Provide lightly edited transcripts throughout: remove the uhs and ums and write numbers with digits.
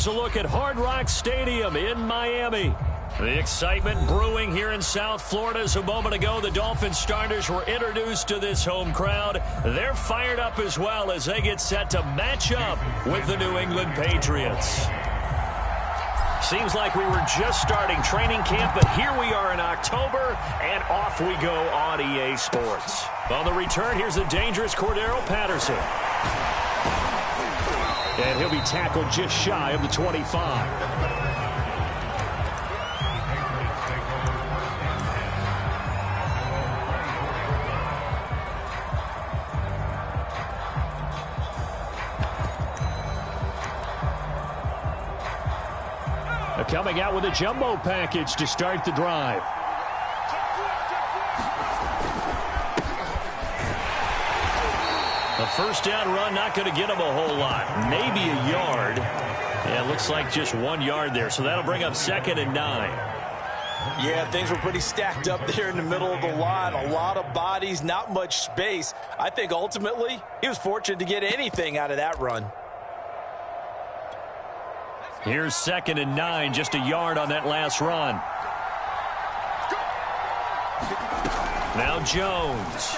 A look at Hard Rock Stadium in Miami. The excitement brewing here in South Florida as a moment ago the Dolphins starters were introduced to this home crowd. They're fired up as well as they get set to match up with the New England Patriots. Seems like we were just starting training camp, but here we are in October, and off we go on EA Sports. On the return, here's the dangerous Cordero Patterson. And he'll be tackled just shy of the 25. Coming out with a jumbo package to start the drive. A first down run, not going to get him a whole lot. Maybe a yard. Yeah, it looks like just 1 yard there. So that'll bring up 2nd and 9. Yeah, things were pretty stacked up there in the middle of the line. A lot of bodies, not much space. I think ultimately he was fortunate to get anything out of that run. Here's 2nd and 9, just a yard on that last run. Now Jones.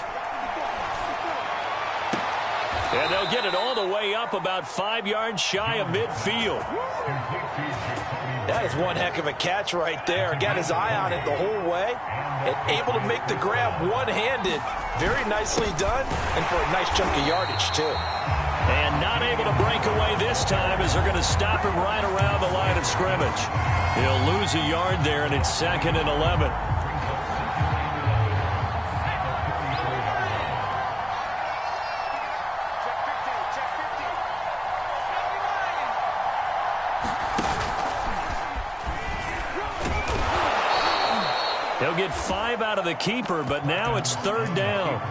And they'll get it all the way up about 5 yards shy of midfield. That is one heck of a catch right there. Got his eye on it the whole way and able to make the grab one-handed. Very nicely done, and for a nice chunk of yardage, too. And not able to break away this time as they're going to stop him right around the line of scrimmage. He'll lose a yard there, and it's 2nd and 11. He'll get 5 out of the keeper, but now it's 3rd down.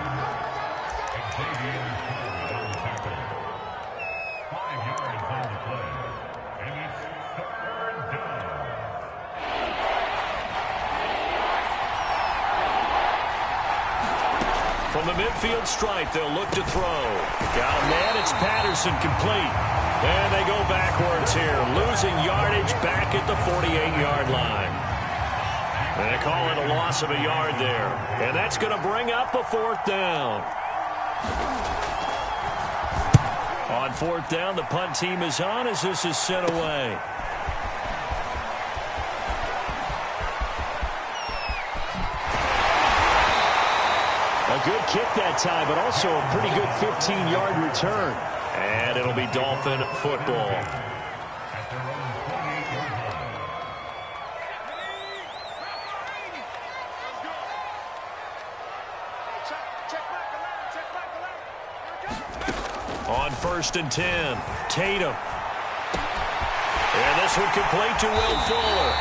From the midfield stripe, they'll look to throw. Got a man, it's Patterson, complete. And they go backwards here, losing yardage back at the 48-yard line. And they call it a loss of a yard there. And that's going to bring up a 4th down. On 4th down, the punt team is on as this is sent away. A good kick that time, but also a pretty good 15-yard return. And it'll be Dolphin football. On 1st and 10, Tatum. And this one complete to Will Fuller.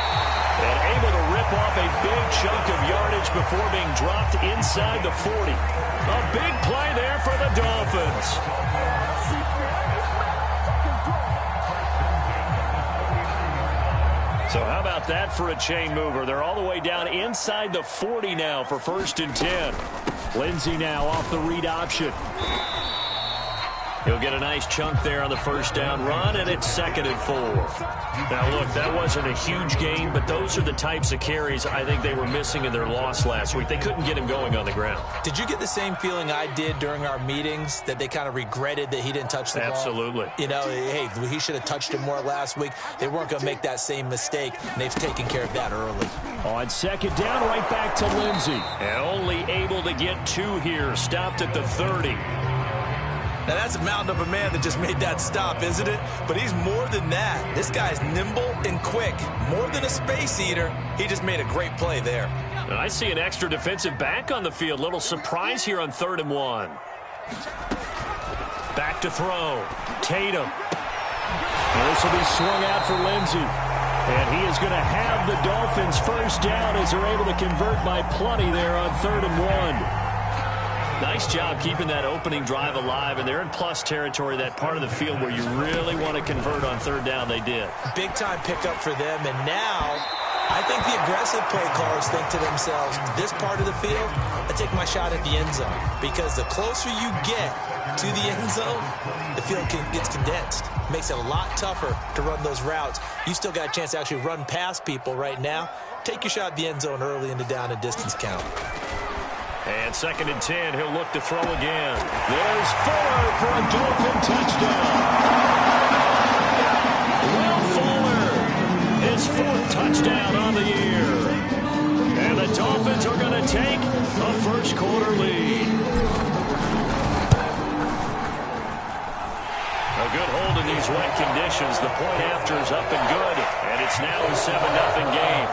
And able to rip off a big chunk of yardage before being dropped inside the 40. A big play there for the Dolphins. So how about that for a chain mover? They're all the way down inside the 40 now for 1st and 10. Lindsey now off the read option. He'll get a nice chunk there on the 1st down run, and it's 2nd and 4. Now, look, that wasn't a huge gain, but those are the types of carries I think they were missing in their loss last week. They couldn't get him going on the ground. Did you get the same feeling I did during our meetings, that they kind of regretted that he didn't touch the ball? Absolutely. You know, hey, he should have touched it more last week. They weren't going to make that same mistake, and they've taken care of that early. On 2nd down, right back to Lindsey. And only able to get 2 here, stopped at the 30. Now, that's a mountain of a man that just made that stop, isn't it? But he's more than that. This guy's nimble and quick. More than a space eater, he just made a great play there. And I see an extra defensive back on the field. Little surprise here on 3rd and 1. Back to throw. Tatum. And this will be swung out for Lindsey. And he is going to have the Dolphins 1st down as they're able to convert by plenty there on 3rd and 1. Nice job keeping that opening drive alive, and they're in plus territory, that part of the field where you really want to convert on 3rd down. They did. Big time pickup for them, and now I think the aggressive play callers think to themselves, this part of the field, I take my shot at the end zone. Because the closer you get to the end zone, the field gets condensed. Makes it a lot tougher to run those routes. You still got a chance to actually run past people right now. Take your shot at the end zone early in the down and distance count. And 2nd and 10, he'll look to throw again. There's Fuller for a Dolphin touchdown. Will Fuller, his 4th touchdown on the year. And the Dolphins are going to take a first-quarter lead. A good hold in these wet conditions. The point after is up and good, and it's now a 7-0 game.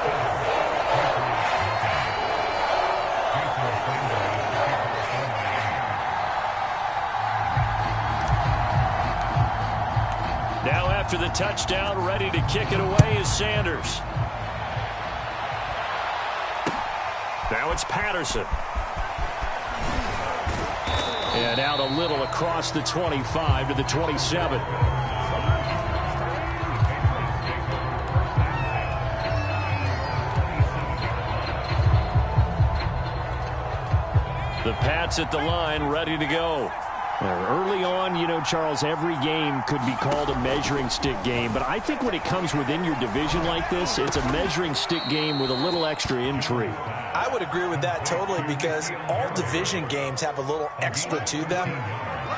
Now after the touchdown, ready to kick it away is Sanders. Now it's Patterson. And out a little across the 25 to the 27. The Pats at the line, ready to go. Early on, you know, Charles, every game could be called a measuring stick game. But I think when it comes within your division like this, it's a measuring stick game with a little extra intrigue. I would agree with that totally because all division games have a little extra to them.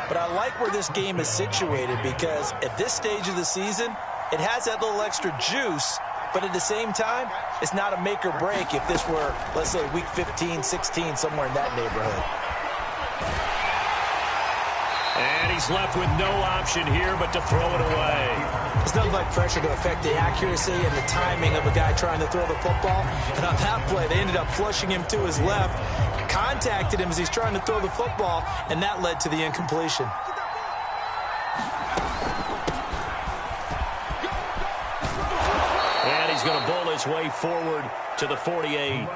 But I like where this game is situated because at this stage of the season, it has that little extra juice. But at the same time, it's not a make or break if this were, let's say, week 15, 16, somewhere in that neighborhood. And he's left with no option here but to throw it away. There's nothing like pressure to affect the accuracy and the timing of a guy trying to throw the football. And on that play, they ended up flushing him to his left, contacted him as he's trying to throw the football, and that led to the incompletion. And he's going to bowl his way forward to the 48.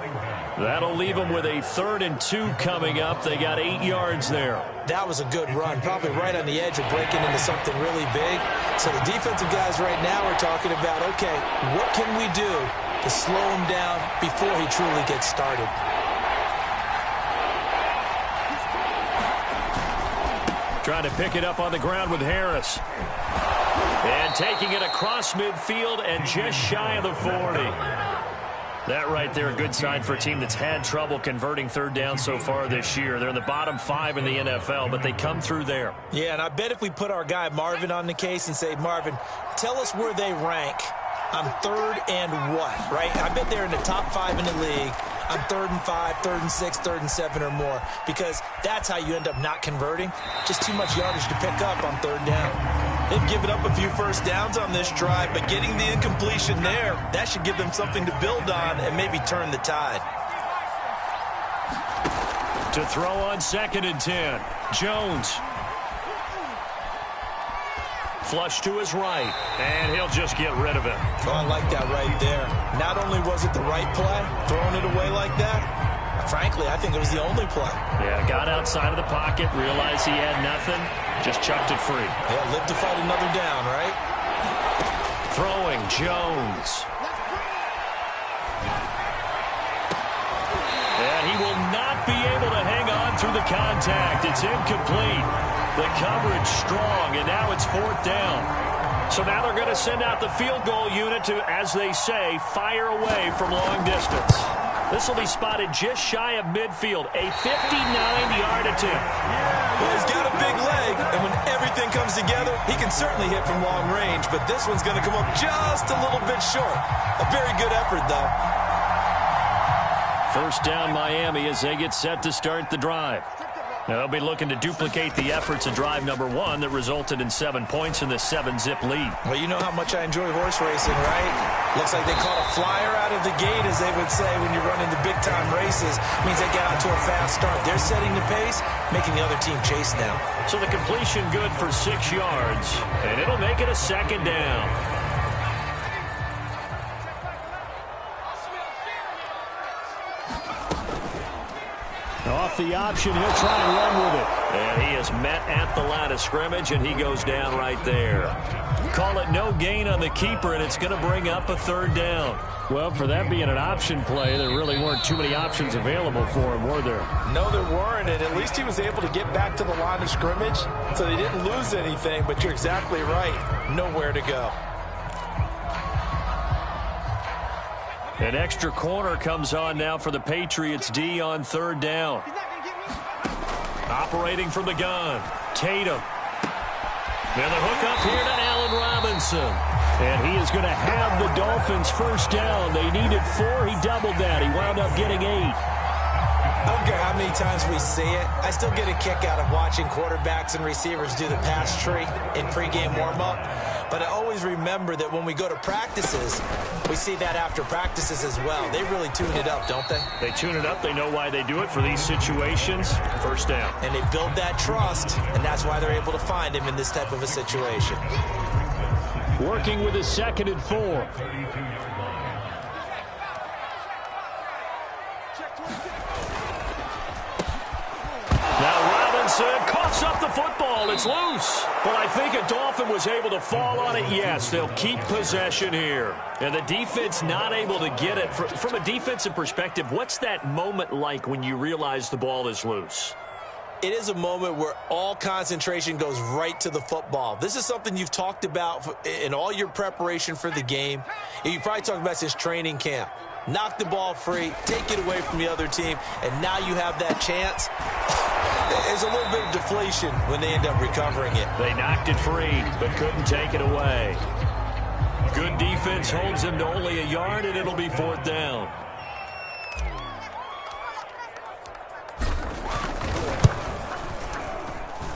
That'll leave him with a 3rd and 2 coming up. They got 8 yards there. That was a good run, probably right on the edge of breaking into something really big. So the defensive guys right now are talking about, okay, what can we do to slow him down before he truly gets started? Trying to pick it up on the ground with Harris. And taking it across midfield and just shy of the 40. That right there, a good sign for a team that's had trouble converting 3rd down so far this year. They're in the bottom 5 in the NFL, but they come through there. Yeah, and I bet if we put our guy Marvin on the case and say, Marvin, tell us where they rank on 3rd and what, right? I bet they're in the top 5 in the league on 3rd and 5, 3rd and 6, 3rd and 7 or more, because that's how you end up not converting. Just too much yardage to pick up on 3rd down. They've given up a few first downs on this drive, but getting the incompletion there, that should give them something to build on and maybe turn the tide. To throw on 2nd and 10, Jones. Flush to his right, and he'll just get rid of it. Oh, I like that right there. Not only was it the right play, throwing it away like that, frankly, I think it was the only play. Yeah, got outside of the pocket, realized he had nothing, just chucked it free. Yeah, live to fight another down, right? Throwing, Jones. And he will not be able to hang on through the contact. It's incomplete. The coverage strong, and now it's 4th down. So now they're going to send out the field goal unit to, as they say, fire away from long distance. This will be spotted just shy of midfield, a 59-yard attempt. Well, he's got a big leg, and when everything comes together, he can certainly hit from long range, but this one's going to come up just a little bit short. A very good effort, though. 1st down, Miami, as they get set to start the drive. Now, they'll be looking to duplicate the efforts of drive number 1 that resulted in 7 points in the 7-zip lead. Well, you know how much I enjoy horse racing, right? Looks like they caught a flyer out of the gate, as they would say, when you're running the big-time races. Means they get out to a fast start. They're setting the pace, making the other team chase now. So the completion good for 6 yards, and it'll make it a 2nd down. Off the option, he'll try and run with it. And he is met at the line of scrimmage, and he goes down right there. Call it no gain on the keeper, and it's going to bring up a third down. Well, for that being an option play, there really weren't too many options available for him, were there? No, there weren't, and at least he was able to get back to the line of scrimmage, so they didn't lose anything, but you're exactly right. Nowhere to go. An extra corner comes on now for the Patriots D on third down. Operating from the gun, Tatum. And the hook up here to Allen Robinson. And he is going to have the Dolphins first down. They needed 4. He doubled that. He wound up getting 8. I don't care how many times we see it. I still get a kick out of watching quarterbacks and receivers do the pass tree in pregame warm-up. But I always remember that when we go to practices, we see that after practices as well. They really tune it up, don't they? They tune it up. They know why they do it for these situations. First down. And they build that trust, and that's why they're able to find him in this type of a situation. Working with a 2nd and 4. Now Robinson coughs up the football. It's loose. But I think a Dolphin was able to fall on it. Yes, they'll keep possession here. And the defense not able to get it. From a defensive perspective, what's that moment like when you realize the ball is loose? It is a moment where all concentration goes right to the football. This is something you've talked about in all your preparation for the game. You probably talked about since training camp. Knock the ball free, take it away from the other team, and now you have that chance. There's a little bit of deflation when they end up recovering it. They knocked it free, but couldn't take it away. Good defense holds them to only a yard, and it'll be 4th down.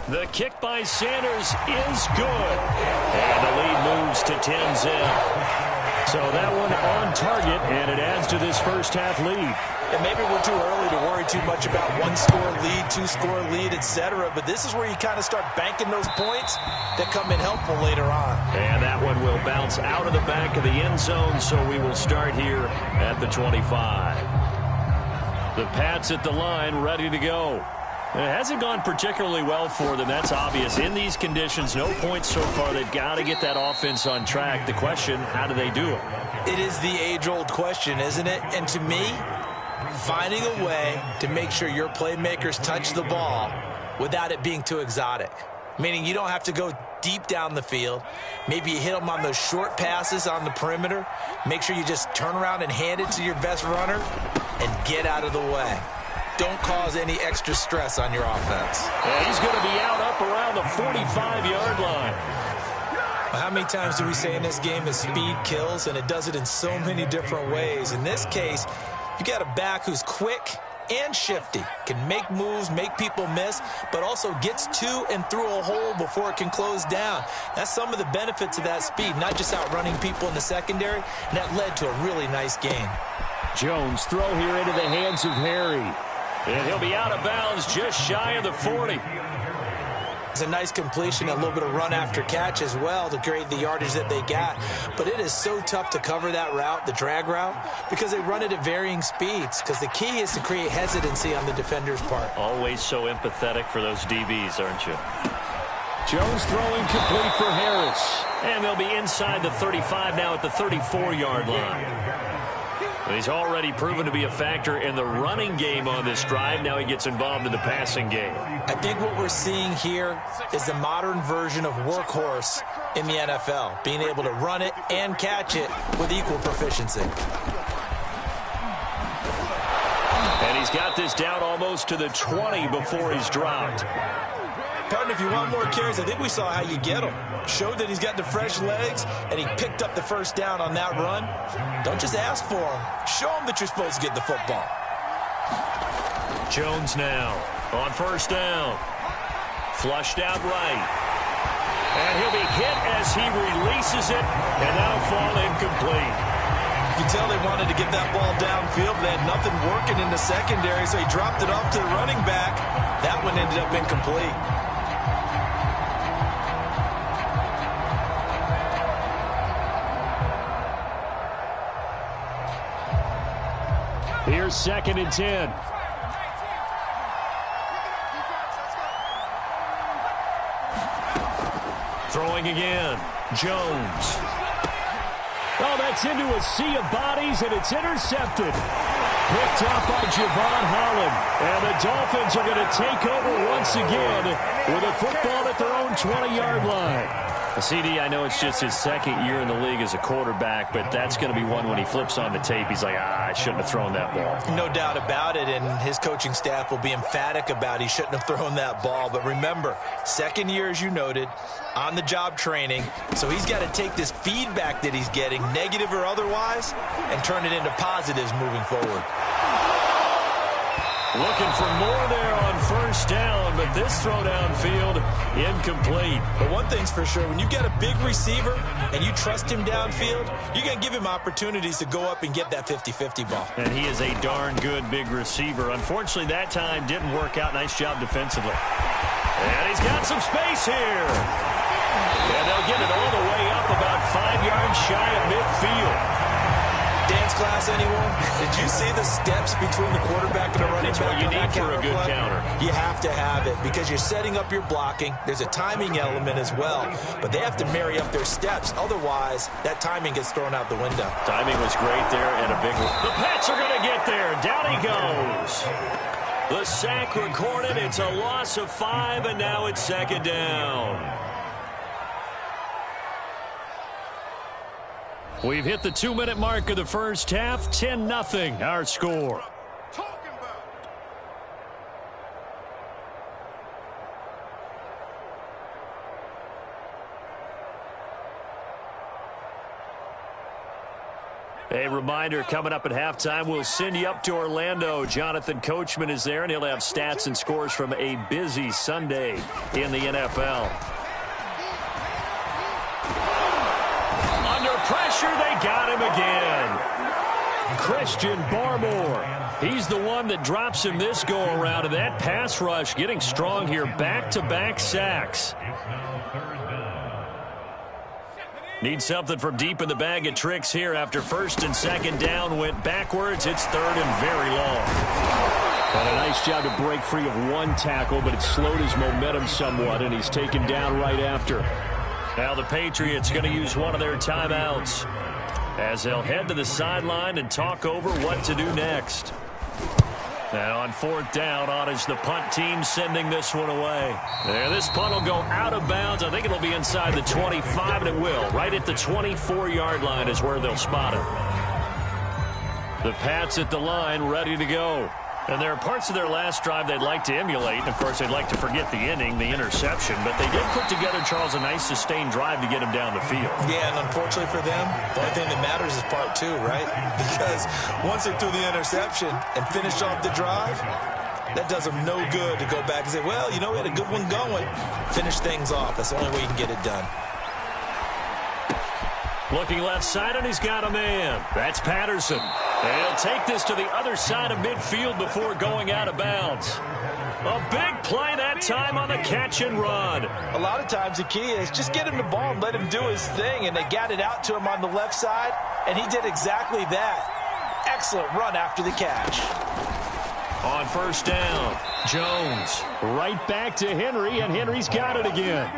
The kick by Sanders is good. And the lead moves to 10-zip. So that one on target, and it adds to this first half lead. And maybe we're too early to worry too much about 1-score lead, 2-score lead, etc. But this is where you kind of start banking those points that come in helpful later on. And that one will bounce out of the back of the end zone, so we will start here at the 25. The Pats at the line, ready to go. It hasn't gone particularly well for them. That's obvious. In these conditions, no points so far. They've got to get that offense on track. The question, how do they do it? It is the age-old question, isn't it? And to me, finding a way to make sure your playmakers touch the ball without it being too exotic. Meaning you don't have to go deep down the field. Maybe you hit them on those short passes on the perimeter. Make sure you just turn around and hand it to your best runner and get out of the way. Don't cause any extra stress on your offense. Yeah, he's going to be out up around the 45-yard line. Well, how many times do we say in this game that speed kills, and it does it in so many different ways? In this case, you got a back who's quick and shifty, can make moves, make people miss, but also gets to and through a hole before it can close down. That's some of the benefits of that speed, not just outrunning people in the secondary, and that led to a really nice gain. Jones throw here into the hands of Harry. And he'll be out of bounds just shy of the 40. It's a nice completion, a little bit of run after catch as well to create the yardage that they got. But it is so tough to cover that route, the drag route, because they run it at varying speeds. Because the key is to create hesitancy on the defender's part. Always so empathetic for those DBs, aren't you? Jones throwing complete for Harris. And they'll be inside the 35 now at the 34-yard line. He's already proven to be a factor in the running game on this drive. Now he gets involved in the passing game. I think what we're seeing here is the modern version of workhorse in the NFL, being able to run it and catch it with equal proficiency. And he's got this down almost to the 20 before he's dropped. Partner, if you want more carries, I think we saw how you get them. Showed that he's got the fresh legs, and he picked up the first down on that run. Don't just ask for him. Show him that you're supposed to get the football. Jones now on first down. Flushed out right. And he'll be hit as he releases it, and that'll fall incomplete. You can tell they wanted to get that ball downfield, but they had nothing working in the secondary, so he dropped it off to the running back. That one ended up incomplete. Here's 2nd and 10. throwing again. Jones. Oh, that's into a sea of bodies, and it's intercepted. Picked off by Javon Holland. And the Dolphins are going to take over once again with a football at their own 20-yard line. CD, I know it's just his second year in the league as a quarterback, but that's going to be one when he flips on the tape. He's like, I shouldn't have thrown that ball. No doubt about it, and his coaching staff will be emphatic about he shouldn't have thrown that ball. But remember, second year, as you noted, on-the-job training, so he's got to take this feedback that he's getting, negative or otherwise, and turn it into positives moving forward. Looking for more there on first down, but this throw downfield incomplete. But one thing's for sure, when you get a big receiver and you trust him downfield, you're going to give him opportunities to go up and get that 50-50 ball. And he is a darn good big receiver. Unfortunately, that time didn't work out. Nice job defensively. And he's got some space here. And they'll get it all the way up about 5 yards shy of midfield. Dance class, anyone? Did you see the steps between the quarterback and the running back? That's what you need for a good counter. You have to have it because you're setting up your blocking. There's a timing element as well, but they have to marry up their steps. Otherwise, that timing gets thrown out the window. Timing was great there and a big one. The Pats are going to get there. Down he goes. The sack recorded. It's a loss of 5, and now it's second down. We've hit the 2-minute mark of the first half. 10-0 our score. A reminder, coming up at halftime, we'll send you up to Orlando. Jonathan Coachman is there, and he'll have stats and scores from a busy Sunday in the NFL. Pressure, they got him again. Christian Barmore. He's the one that drops him this go-around, and that pass rush getting strong here. Back-to-back sacks. Need something from deep in the bag of tricks here after first and second down went backwards. It's third and very long. And a nice job to break free of one tackle, but it slowed his momentum somewhat, and he's taken down right after. Now the Patriots going to use one of their timeouts as they'll head to the sideline and talk over what to do next. Now on fourth down, on is the punt team sending this one away. There, this punt will go out of bounds. I think it'll be inside the 25, and it will. Right at the 24-yard line is where they'll spot it. The Pats at the line ready to go. And there are parts of their last drive they'd like to emulate. And, of course, they'd like to forget the inning, the interception. But they did put together, Charles, a nice sustained drive to get him down the field. Yeah, and unfortunately for them, the only thing that matters is part two, right? Because once they threw the interception and finished off the drive, that does them no good to go back and say, well, you know, we had a good one going. Finish things off. That's the only way you can get it done. Looking left side, and he's got a man. That's Patterson. And he'll take this to the other side of midfield before going out of bounds. A big play that time on the catch and run. A lot of times the key is just get him the ball and let him do his thing, and they got it out to him on the left side, and he did exactly that. Excellent run after the catch. On first down, Jones. Right back to Henry, and Henry's got it again.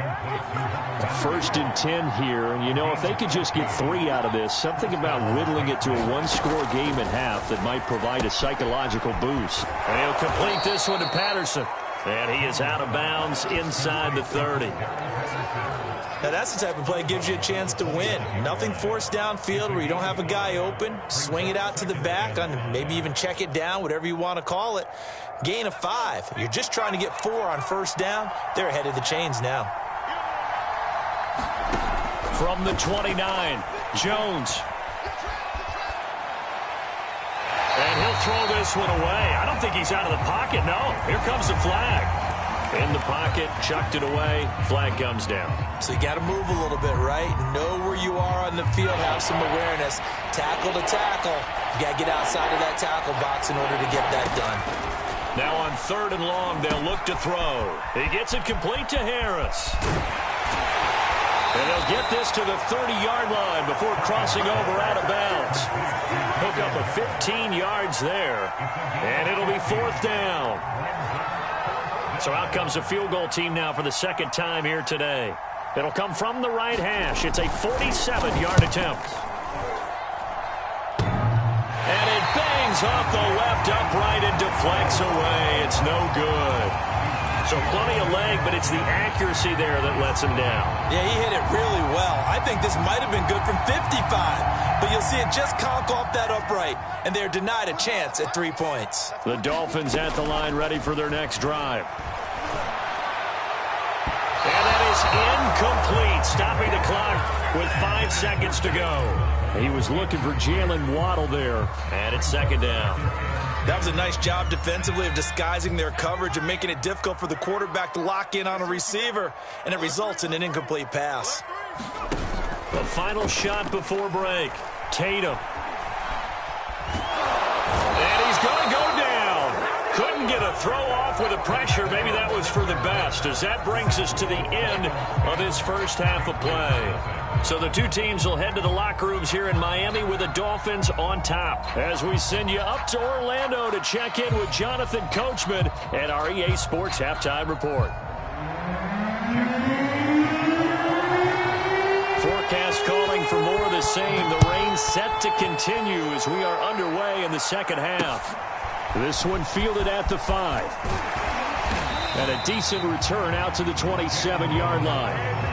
First and 10 here, and you know, if they could just get 3 out of this, something about whittling it to a one-score game at half that might provide a psychological boost. And he'll complete this one to Patterson. And he is out of bounds inside the 30. Now, that's the type of play that gives you a chance to win. Nothing forced downfield where you don't have a guy open. Swing it out to the back, on maybe even check it down, whatever you want to call it. Gain of 5. You're just trying to get 4 on first down. They're ahead of the chains now. From the 29, Jones. And he'll throw this one away. I don't think he's out of the pocket, no. Here comes the flag. In the pocket, chucked it away, flag comes down. So you got to move a little bit, right? Know where you are on the field, have some awareness. Tackle to tackle. You got to get outside of that tackle box in order to get that done. Now on third and long, they'll look to throw. He gets it complete to Harris. And they'll get this to the 30-yard line before crossing over out of bounds. Hook up a 15 yards there, and it'll be fourth down. So out comes the field goal team now for the second time here today. It'll come from the right hash. It's a 47-yard attempt. And it bangs off the left upright and deflects away. It's no good. So plenty of leg, but it's the accuracy there that lets him down. Yeah, he hit it really well. I think this might have been good from 55, but you'll see it just conk off that upright, and they're denied a chance at 3 points. The Dolphins at the line ready for their next drive. And that is incomplete, stopping the clock with 5 seconds to go. He was looking for Jalen Waddle there, and it's second down. That was a nice job defensively of disguising their coverage and making it difficult for the quarterback to lock in on a receiver, and it results in an incomplete pass. The final shot before break. Tatum. And he's going to go down. Couldn't get a throw off with the pressure. Maybe that was for the best, as that brings us to the end of this first half of play. So the two teams will head to the locker rooms here in Miami with the Dolphins on top, as we send you up to Orlando to check in with Jonathan Coachman and our EA Sports Halftime Report. Forecast calling for more of the same. The rain set to continue as we are underway in the second half. This one fielded at the 5. And a decent return out to the 27-yard line.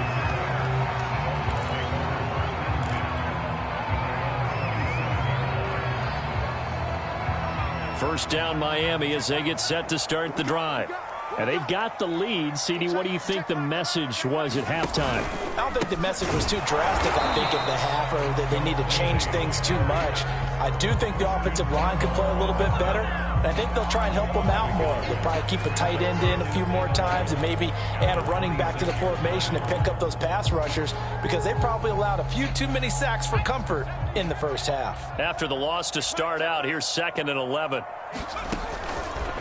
First down Miami as they get set to start the drive. And they've got the lead. CD, what do you think the message was at halftime? I don't think the message was too drastic, I think, in the half, or that they need to change things too much. I do think the offensive line could play a little bit better, and I think they'll try and help them out more. They'll probably keep a tight end in a few more times and maybe add a running back to the formation to pick up those pass rushers, because they probably allowed a few too many sacks for comfort in the first half. After the loss to start out, here's 2nd and 11.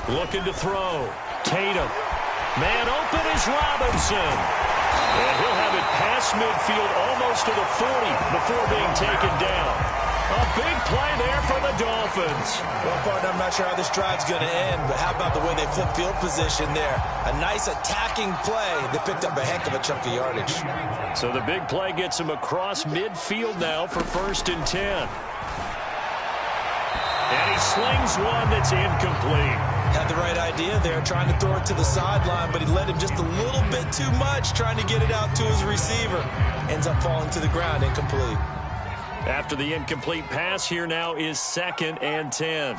Looking to throw. Tatum. Man open is Robinson. And he'll have it past midfield almost to the 40 before being taken down. A big play there for the Dolphins. Well, partner, I'm not sure how this drive's going to end, but how about the way they flip field position there? A nice attacking play that picked up a heck of a chunk of yardage. So the big play gets him across midfield now for 1st and 10. And he slings one that's incomplete. Had the right idea there, trying to throw it to the sideline, but he led him just a little bit too much, trying to get it out to his receiver. Ends up falling to the ground, incomplete. After the incomplete pass, here now is 2nd and 10.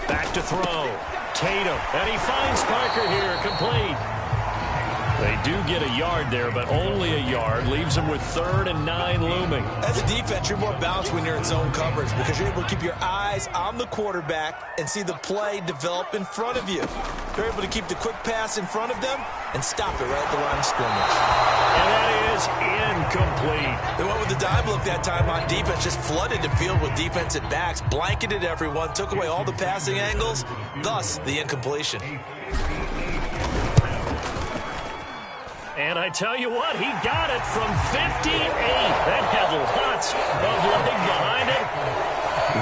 Back to throw. Tatum. And he finds Parker here, complete. They do get a yard there, but only a yard. Leaves them with 3rd and 9 looming. As a defense, you're more balanced when you're in zone coverage because you're able to keep your eyes on the quarterback and see the play develop in front of you. You're able to keep the quick pass in front of them and stop it right at the line of scrimmage. And that is incomplete. They went with the dime look that time on defense, just flooded the field with defensive backs, blanketed everyone, took away all the passing angles, thus the incompletion. And I tell you what, he got it from 58. That had lots of leg behind it.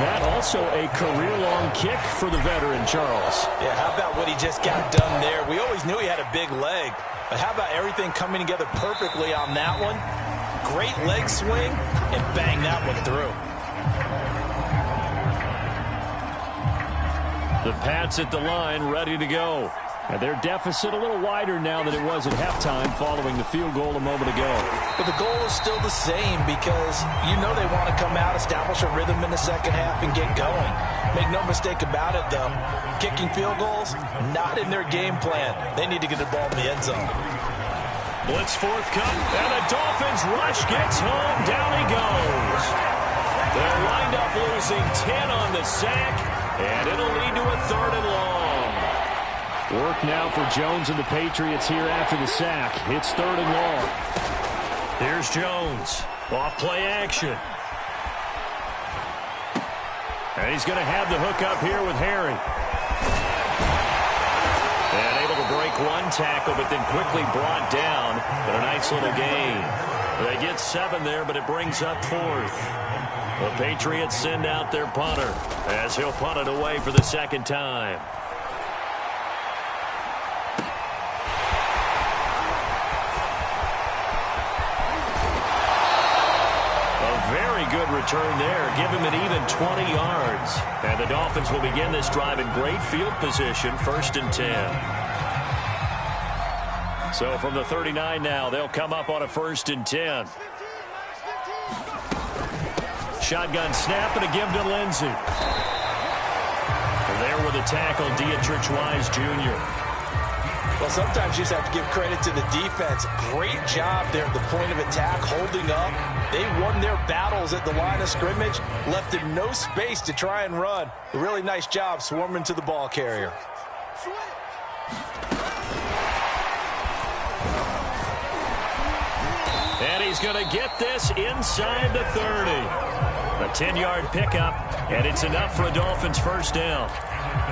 That also a career-long kick for the veteran, Charles. Yeah, how about what he just got done there? We always knew he had a big leg, but how about everything coming together perfectly on that one? Great leg swing, and bang that one through. The Pats at the line, ready to go. And their deficit a little wider now than it was at halftime following the field goal a moment ago. But the goal is still the same, because you know they want to come out, establish a rhythm in the second half, and get going. Make no mistake about it, though. Kicking field goals, not in their game plan. They need to get the ball in the end zone. Blitz forthcoming, and the Dolphins rush gets home. Down he goes. They'll wind up losing 10 on the sack, and it'll lead to a 3rd and long. Work now for Jones and the Patriots here after the sack. It's 3rd and long. Here's Jones. Off play action. And he's going to have the hook up here with Harry. And able to break one tackle, but then quickly brought down. But a nice little gain. They get 7 there, but it brings up 4th. The Patriots send out their punter as he'll punt it away for the 2nd time. good return there. Give him an even 20 yards. And the Dolphins will begin this drive in great field position, 1st and 10. So from the 39 now, they'll come up on a 1st and 10. Shotgun snap and a give to Lindsey. And there with a tackle, Dietrich Wise Jr. Well, sometimes you just have to give credit to the defense. Great job there at the point of attack, holding up. They won their battles at the line of scrimmage, left in no space to try and run. A really nice job swarming to the ball carrier. And he's going to get this inside the 30. A 10-yard pickup, and it's enough for a Dolphins 1st down.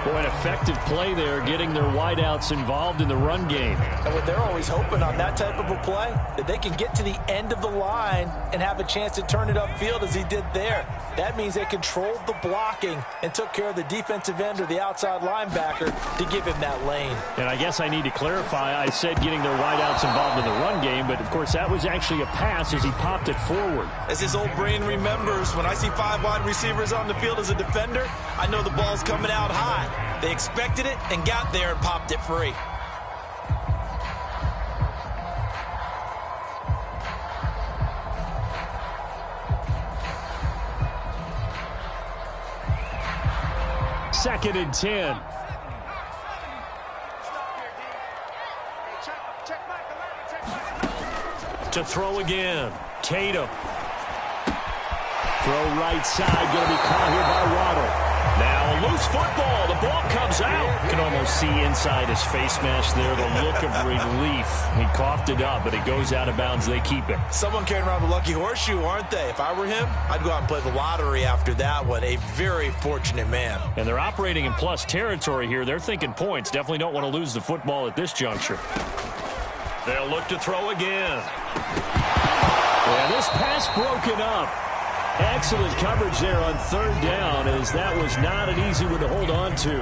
Boy, an effective play there, getting their wideouts involved in the run game. And what they're always hoping on that type of a play, that they can get to the end of the line and have a chance to turn it upfield as he did there. That means they controlled the blocking and took care of the defensive end or the outside linebacker to give him that lane. And I guess I need to clarify, I said getting their wideouts involved in the run game, but of course that was actually a pass as he popped it forward. As his old brain remembers, when I see 5 wide receivers on the field as a defender, I know the ball's coming out high. They expected it and got there and popped it free. Second and 10. To throw again, Tatum. Throw right side, going to be caught here by Waddle. Now a loose football. The ball comes out. You can almost see inside his face mask there the look of relief. He coughed it up, but it goes out of bounds. They keep it. Someone carrying around the lucky horseshoe, aren't they? If I were him, I'd go out and play the lottery after that one. A very fortunate man. And they're operating in plus territory here. They're thinking points. Definitely don't want to lose the football at this juncture. They'll look to throw again. And this pass broken up. Excellent coverage there on 3rd down, as that was not an easy one to hold on to.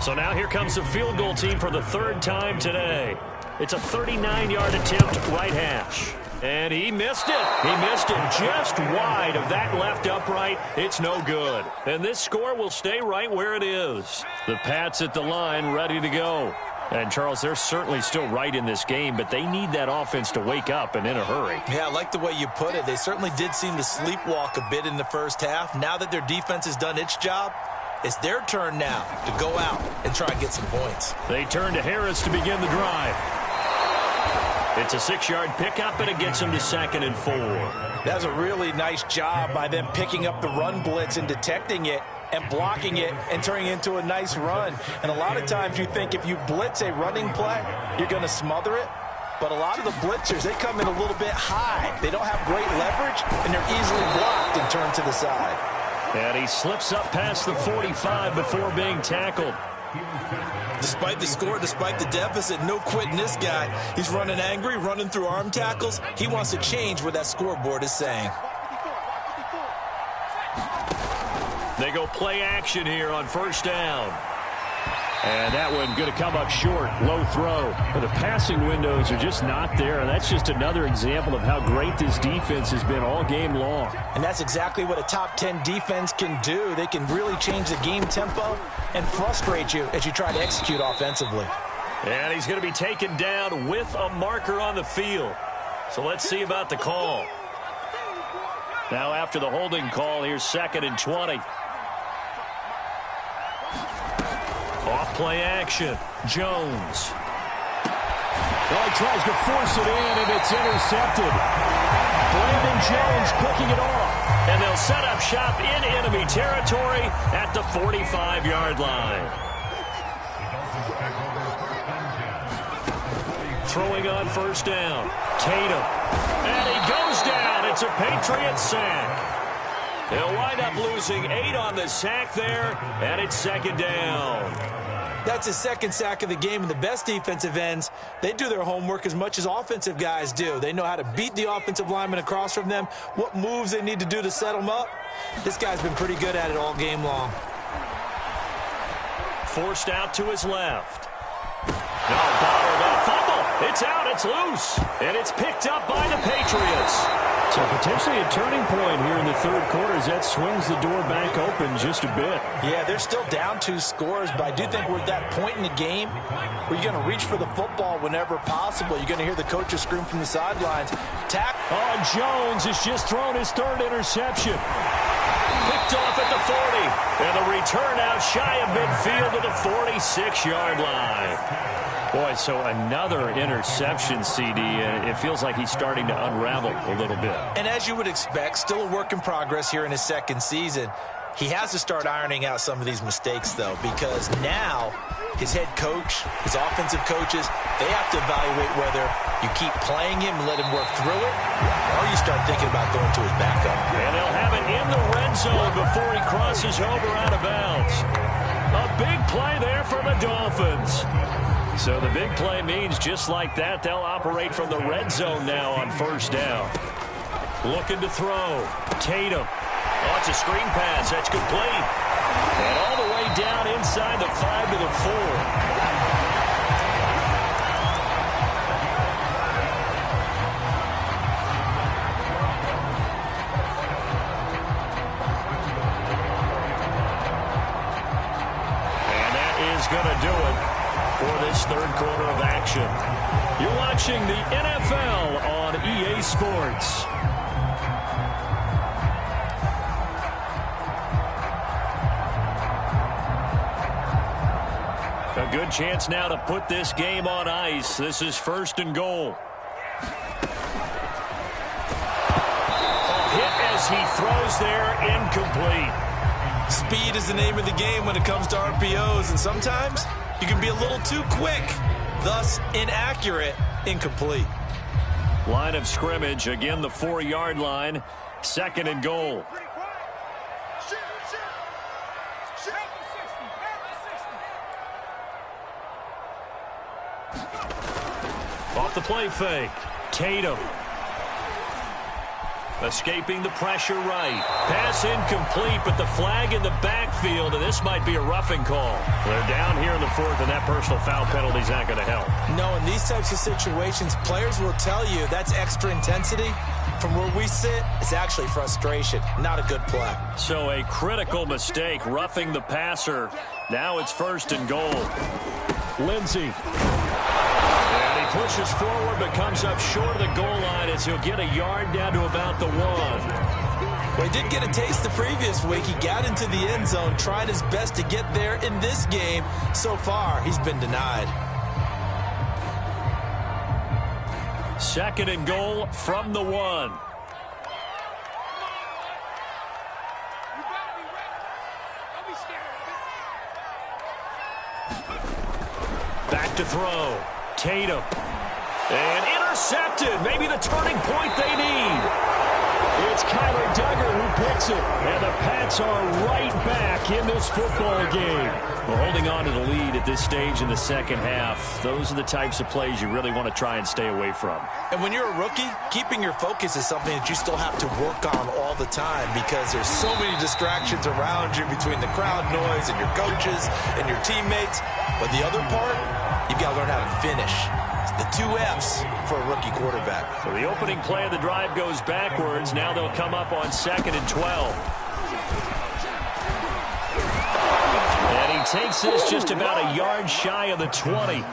So now here comes the field goal team for the 3rd time today. It's a 39-yard attempt right hash. And he missed it. He missed it just wide of that left upright. It's no good. And this score will stay right where it is. The Pats at the line ready to go. And, Charles, they're certainly still right in this game, but they need that offense to wake up and in a hurry. Yeah, I like the way you put it. They certainly did seem to sleepwalk a bit in the first half. Now that their defense has done its job, it's their turn now to go out and try and get some points. They turn to Harris to begin the drive. It's a 6-yard pickup, and it gets them to 2nd and 4. That was a really nice job by them picking up the run blitz and detecting it and blocking it and turning it into a nice run. And a lot of times you think if you blitz a running play, you're going to smother it. But a lot of the blitzers, they come in a little bit high. They don't have great leverage, and they're easily blocked and turned to the side. And he slips up past the 45 before being tackled. Despite the score, despite the deficit, no quitting this guy. He's running angry, running through arm tackles. He wants to change what that scoreboard is saying. They go play action here on 1st down. And that one going to come up short, low throw. But the passing windows are just not there, and that's just another example of how great this defense has been all game long. And that's exactly what a top 10 defense can do. They can really change the game tempo and frustrate you as you try to execute offensively. And he's going to be taken down with a marker on the field. So let's see about the call. Now after the holding call, here's 2nd and 20. Off play action. Jones. Well, he tries to force it in, and it's intercepted. Brandon Jones picking it off. And they'll set up shop in enemy territory at the 45-yard line. Throwing on 1st down. Tatum. And he goes down. It's a Patriot sack. They'll wind up losing 8 on the sack there, and it's 2nd down. That's his 2nd sack of the game, and the best defensive ends, they do their homework as much as offensive guys do. They know how to beat the offensive lineman across from them, what moves they need to do to set them up. This guy's been pretty good at it all game long. Forced out to his left. No, Bauer got a fumble. It's out. It's loose. And it's picked up by the Patriots. So potentially a turning point here in the third quarter as that swings the door back open just a bit. Yeah, they're still down 2 scores, but I do think we're at that point in the game where you're going to reach for the football whenever possible. You're going to hear the coaches scream from the sidelines. Oh, Jones has just thrown his 3rd interception. Picked off at the 40. And the return out shy of midfield to the 46-yard line. Boy, so another interception, CD. It feels like he's starting to unravel a little bit. And as you would expect, still a work in progress here in his 2nd season. He has to start ironing out some of these mistakes, though, because now his head coach, his offensive coaches, they have to evaluate whether you keep playing him and let him work through it, or you start thinking about going to his backup. And they'll have it in the red zone before he crosses over out of bounds. A big play there for the Dolphins. So the big play means just like that, they'll operate from the red zone now on 1st down. Looking to throw. Tatum. Oh, it's a screen pass. That's complete. And all the way down inside the 5 to the 4. And that is going to do it for this 3rd quarter of action. You're watching the NFL on EA Sports. A good chance now to put this game on ice. This is 1st and goal. Hit as he throws there, incomplete. Speed is the name of the game when it comes to RPOs, and sometimes you can be a little too quick, thus inaccurate, incomplete. Line of scrimmage, again the 4-yard line, 2nd and goal. Off the play fake. Tatum. Escaping the pressure right. Pass incomplete, but the flag in the backfield, and this might be a roughing call. They're down here in the 4th, and that personal foul penalty is not going to help. No, in these types of situations, players will tell you that's extra intensity. From where we sit, it's actually frustration, not a good play. So a critical mistake, roughing the passer. Now it's 1st and goal. Lindsey. And he pushes forward, but comes up short of the goal line as he'll get a yard down to about the 1. Well, he did get a taste the previous week. He got into the end zone, trying his best to get there in this game. So far, he's been denied. 2nd and goal from the 1. Back to throw. Tatum. And intercepted. Maybe the turning point they need. It's Kyler Duggar who picks it. And the Pats are right back in this football game. Well, holding on to the lead at this stage in the 2nd half, those are the types of plays you really want to try and stay away from. And when you're a rookie, keeping your focus is something that you still have to work on all the time because there's so many distractions around you between the crowd noise and your coaches and your teammates. But the other part, you've got to learn how to finish. The 2 F's for a rookie quarterback. So the opening play of the drive goes backwards. Now they'll come up on 2nd and 12. And he takes this just about a yard shy of the 20.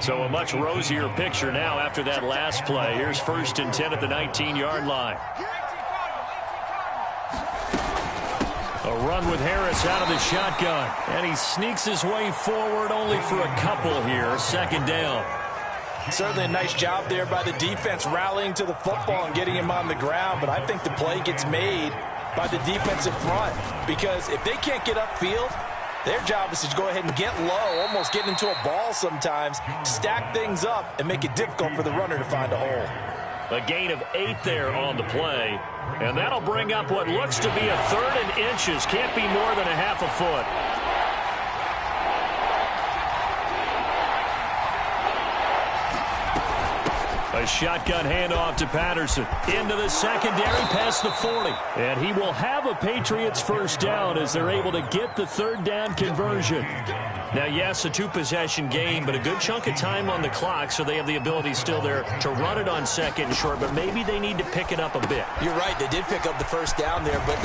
So a much rosier picture now after that last play. Here's 1st and 10 at the 19-yard line. A run with Harris out of the shotgun. And he sneaks his way forward only for a couple here. 2nd down. Certainly a nice job there by the defense rallying to the football and getting him on the ground. But I think the play gets made by the defensive front. Because if they can't get upfield, their job is to go ahead and get low, almost get into a ball sometimes, stack things up, and make it difficult for the runner to find a hole. A gain of 8 there on the play. And that'll bring up what looks to be a 3rd and inches. Can't be more than a half a foot. A shotgun handoff to Patterson. Into the secondary, past the 40. And he will have a Patriots 1st down as they're able to get the 3rd down conversion. Now, yes, a two-possession game, but a good chunk of time on the clock, so they have the ability still there to run it on second and short, but maybe they need to pick it up a bit. You're right. They did pick up the first down there, but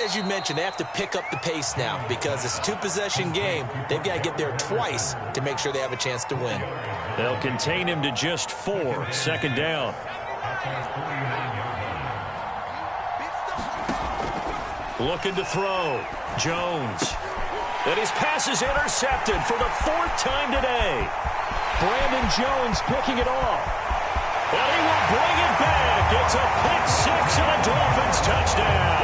as you mentioned, they have to pick up the pace now because it's a two-possession game. They've got to get there twice to make sure they have a chance to win. They'll contain him to just 4. Second down. Looking to throw. Jones. And his pass is intercepted for the 4th time today. Brandon Jones picking it off. And he will bring it back. It's a pick 6 and a Dolphins touchdown.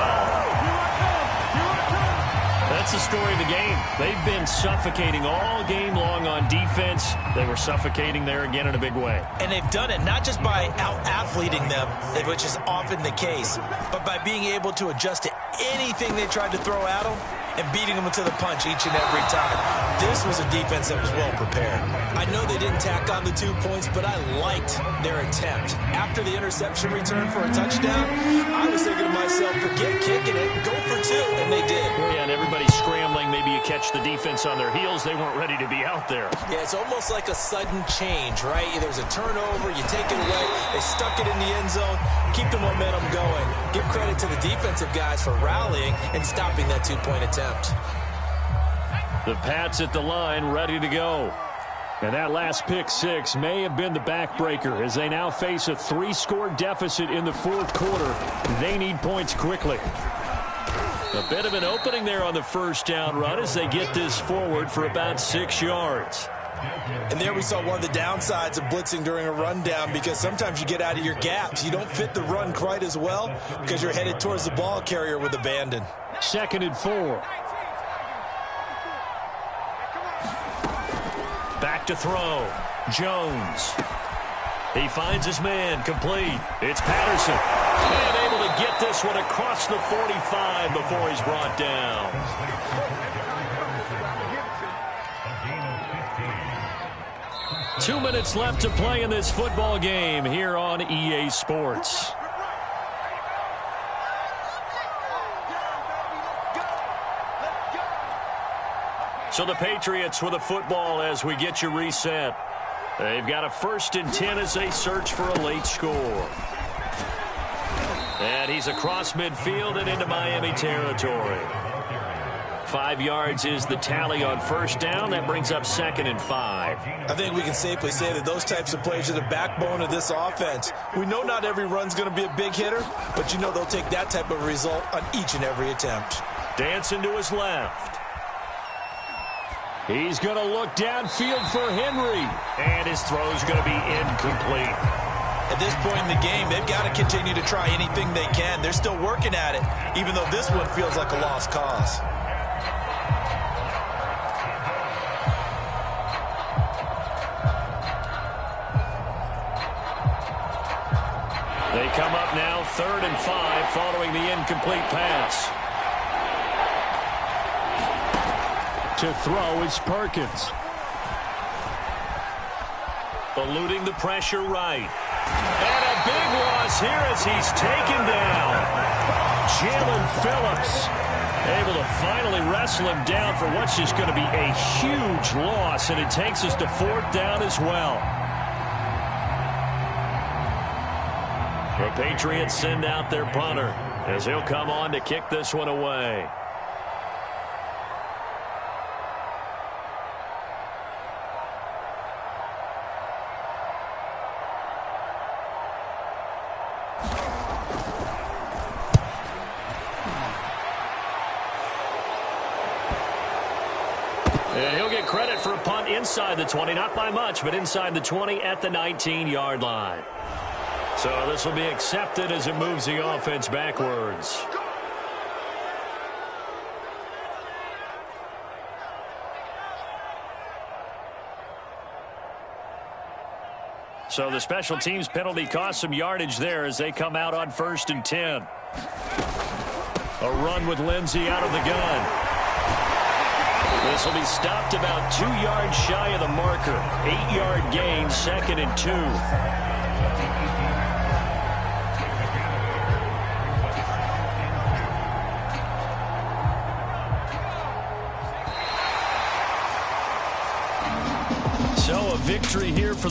That's the story of the game. They've been suffocating all game long on defense. They were suffocating there again in a big way. And they've done it not just by out-athleting them, which is often the case, but by being able to adjust to anything they tried to throw at them and beating them to the punch each and every time. This was a defense that was well prepared. I know they didn't tack on the 2 points, but I liked their attempt. After the interception return for a touchdown, I was thinking to myself, forget kicking it, go for 2, and they did. Yeah, and everybody's scrambling. Maybe you catch the defense on their heels. They weren't ready to be out there. Yeah, it's almost like a sudden change, right? There's a turnover, you take it away, they stuck it in the end zone, keep the momentum going. Give credit to the defensive guys for rallying and stopping that 2-point attempt. The Pats at the line, ready to go. And that last pick 6 may have been the backbreaker as they now face a 3-score deficit in the 4th quarter. They need points quickly. A bit of an opening there on the first down run as they get this forward for about 6 yards. And there we saw one of the downsides of blitzing during a rundown because sometimes you get out of your gaps. You don't fit the run quite as well because you're headed towards the ball carrier with abandon. 2nd and 4. Back to throw. Jones. He finds his man, complete. It's Patterson. And able to get this one across the 45 before he's brought down. Two minutes left to play in this football game here on EA Sports. So the Patriots with a football as we get you reset. They've got a 1st and 10 as they search for a late score. And he's across midfield and into Miami territory. 5 yards is the tally on first down. That brings up 2nd and 5. I think we can safely say that those types of plays are the backbone of this offense. We know not every run's going to be a big hitter, but you know they'll take that type of result on each and every attempt. Dancing to his left. He's going to look downfield for Henry. And his throw's going to be incomplete. At this point in the game, they've got to continue to try anything they can. They're still working at it, even though this one feels like a lost cause. They come up now 3rd and 5 following the incomplete pass. To throw is Perkins. Eluding the pressure right. And a big loss here as he's taken down. Jalen Phillips able to finally wrestle him down for what's just going to be a huge loss, and it takes us to 4th down as well. The Patriots send out their punter as he'll come on to kick this one away. And he'll get credit for a punt inside the 20, not by much, but inside the 20 at the 19-yard line. So this will be accepted as it moves the offense backwards. So the special teams penalty cost some yardage there as they come out on 1st and 10. A run with Lindsey out of the gun. This will be stopped about 2 yards shy of the marker. 8-yard gain, 2nd and 2. victory here for